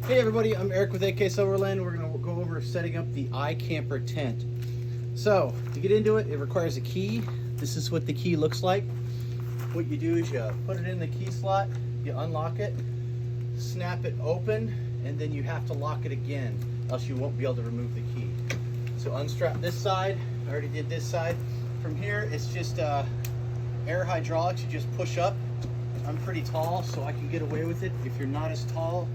Hey everybody, I'm Eric with AKSubOverLand. We're going to go over setting up the IKamper tent. So, to get into it, it requires a key. This is what the key looks like. What you do is you put it in the key slot, you unlock it, snap it open, and then you have to lock it again, else you won't be able to remove the key. So unstrap this side. I already did this side. From here, it's just air hydraulics. You just push up. I'm pretty tall, so I can get away with it. If you're not as tall,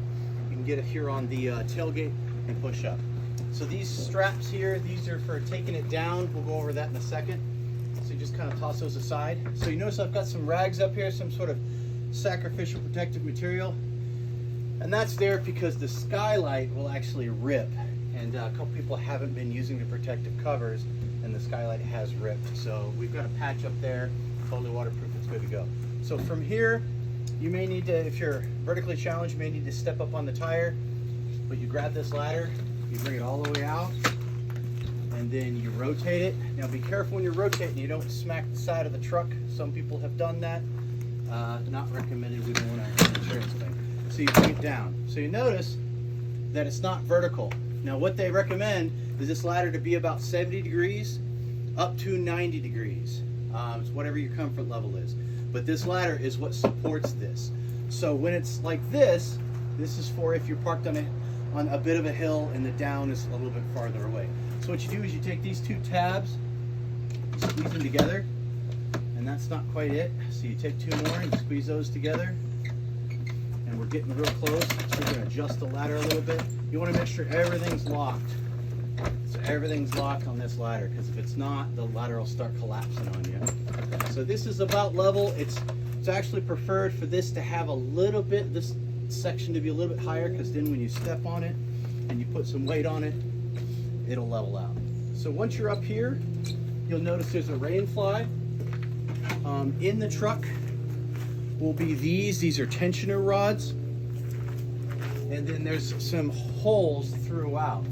you can get it here on the tailgate and push up. So these straps here, these are for taking it down. We'll go over that in a second. So you just kind of toss those aside. So you notice I've got some rags up here, some sort of sacrificial protective material. And that's there because the skylight will actually rip. And a couple people haven't been using the protective covers and the skylight has ripped. So we've got a patch up there, totally waterproof, it's good to go. So from here, you may need to, if you're vertically challenged, you may need to step up on the tire, but you grab this ladder, you bring it all the way out, and then you rotate it. Now be careful when you're rotating, you don't smack the side of the truck. Some people have done that. Not recommended, we don't want to insurance thing. So you bring it down. So you notice that it's not vertical. Now what they recommend is this ladder to be about 70 degrees up to 90 degrees. It's whatever your comfort level is. But this ladder is what supports this. So when it's like this, this is for if you're parked on a bit of a hill and the down is a little bit farther away. So what you do is you take these two tabs, squeeze them together, and that's not quite it. So you take two more and squeeze those together, and we're getting real close. So we're going to adjust the ladder a little bit. You want to make sure everything's locked. So everything's locked on this ladder, because if it's not, the ladder will start collapsing on you. So this is about level. It's actually preferred for this to have a little bit, this section to be a little bit higher, because then when you step on it and you put some weight on it, it'll level out. So once you're up here, you'll notice there's a rain fly. In the truck will be these are tensioner rods, and then there's some holes throughout.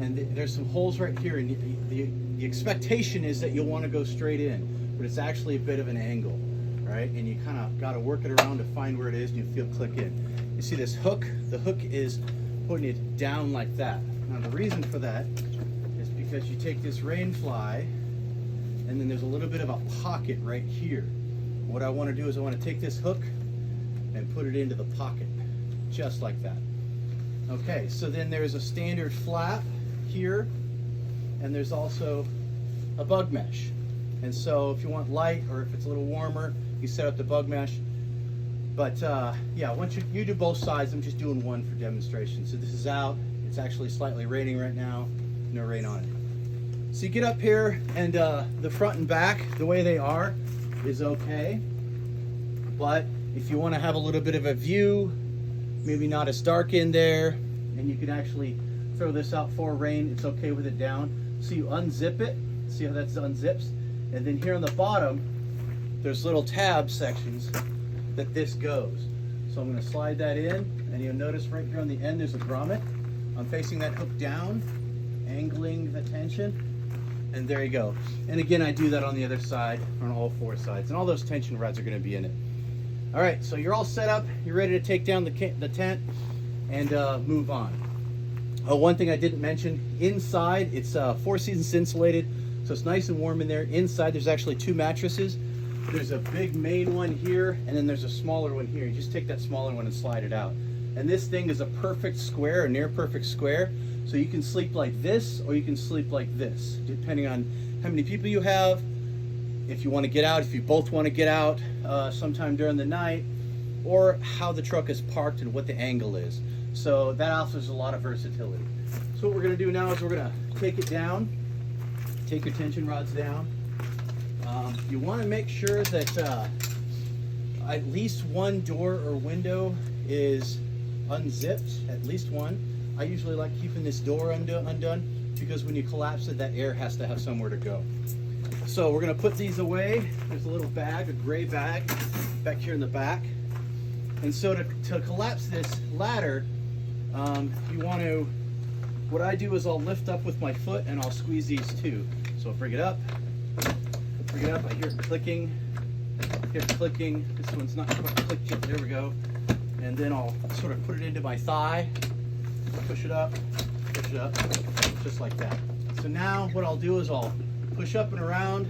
And there's some holes right here, and the expectation is that you'll want to go straight in, but it's actually a bit of an angle, right? And you kind of got to work it around to find where it is, and you feel click in. You see this hook? The hook is putting it down like that. Now the reason for that is because you take this rain fly, and then there's a little bit of a pocket right here. What I want to do is I want to take this hook and put it into the pocket, just like that. Okay, so then there's a standard flap here, and there's also a bug mesh. And so if you want light, or if it's a little warmer, you set up the bug mesh. But yeah, once you do both sides, I'm just doing one for demonstration. So this is out. It's actually slightly raining right now. No rain on it. So you get up here, and the front and back, the way they are, is okay. But if you want to have a little bit of a view, maybe not as dark in there, and you can actually throw this out for rain, it's okay with it down. So you unzip it, see how that unzips? And then here on the bottom, there's little tab sections that this goes. So I'm going to slide that in, and you'll notice right here on the end there's a grommet. I'm facing that hook down, angling the tension, and there you go. And again, I do that on the other side, on all four sides, and all those tension rods are going to be in it. All right, so you're all set up, you're ready to take down the tent and move on. One thing I didn't mention, inside it's 4 seasons insulated, so it's nice and warm in there. Inside there's actually 2 mattresses. There's a big main one here, and then there's a smaller one here. You just take that smaller one and slide it out. And this thing is a perfect square, a near perfect square, so you can sleep like this or you can sleep like this, depending on how many people you have. If you want to get out, if you both want to get out sometime during the night, or how the truck is parked and what the angle is. So that offers a lot of versatility. So what we're going to do now is we're going to take it down, take your tension rods down. You want to make sure that at least one door or window is unzipped, at least one. I usually like keeping this door undone because when you collapse it, that air has to have somewhere to go. So we're going to put these away. There's a little bag, a gray bag, back here in the back. And so to collapse this ladder, you want to, what I do is I'll lift up with my foot and I'll squeeze these two. So I'll bring it up, I hear it clicking, this one's not quite clicked yet, there we go. And then I'll sort of put it into my thigh, push it up, just like that. So now what I'll do is I'll push up and around,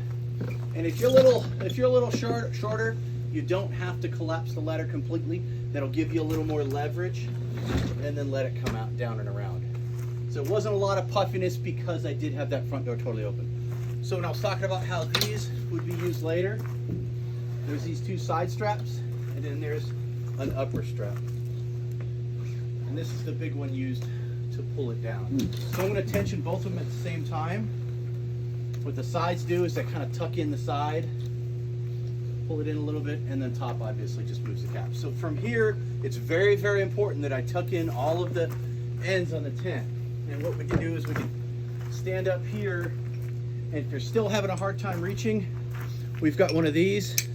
and if you're a little shorter, you don't have to collapse the ladder completely. That'll give you a little more leverage, and then let it come out down and around. So it wasn't a lot of puffiness because I did have that front door totally open. So when I was talking about how these would be used later, there's these two side straps, and then there's an upper strap. And this is the big one used to pull it down. So I'm going to tension both of them at the same time. What the sides do is they kind of tuck in the side, pull it in a little bit, and then top obviously just moves the cap. So from here, it's very, very important that I tuck in all of the ends on the tent. And what we can do is we can stand up here, and if you're still having a hard time reaching, we've got one of these.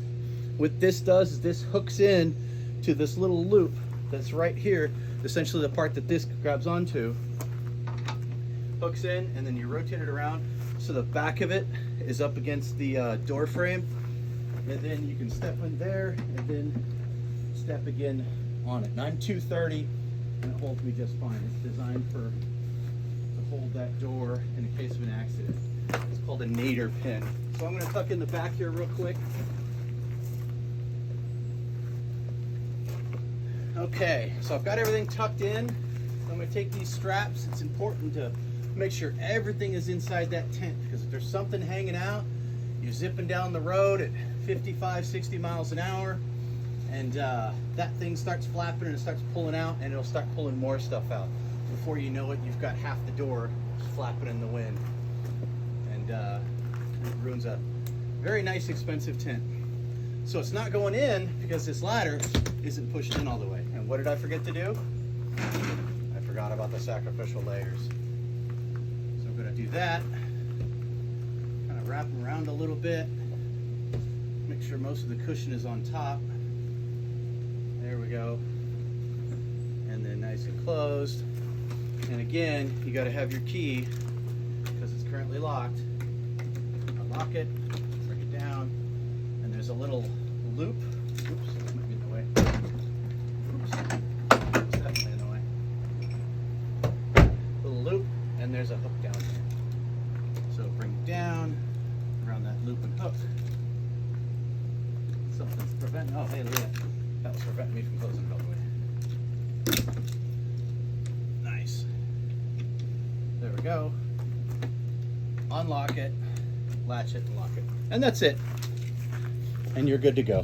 What this does is this hooks in to this little loop that's right here, essentially the part that this grabs onto, hooks in, and then you rotate it around so the back of it is up against the door frame, and then you can step in there and then step again on it. And I'm 230 and it holds me just fine. It's designed to hold that door in the case of an accident. It's called a nadir pin. So I'm going to tuck in the back here real quick. Okay, so I've got everything tucked in. So I'm going to take these straps. It's important to make sure everything is inside that tent, because if there's something hanging out, you're zipping down the road at 55, 60 miles an hour, and that thing starts flapping and it starts pulling out, and it'll start pulling more stuff out. Before you know it, you've got half the door flapping in the wind, and it ruins a very nice, expensive tent. So it's not going in because this ladder isn't pushed in all the way. And what did I forget to do? I forgot about the sacrificial layers. So I'm going to do that. Kind of wrap them around a little bit. Make sure most of the cushion is on top. There we go. And then nice and closed. And again, you got to have your key because it's currently locked. Unlock it, bring it down, and there's a little loop. Oops, that might be in the way. Oops, it's definitely in the way. Little loop, and there's a hook down here. So bring it down around that loop and hook. Something's preventing. Oh, hey, look at that. That was preventing me from closing it all the way. Nice. There we go. Unlock it, latch it, and lock it. And that's it. And you're good to go.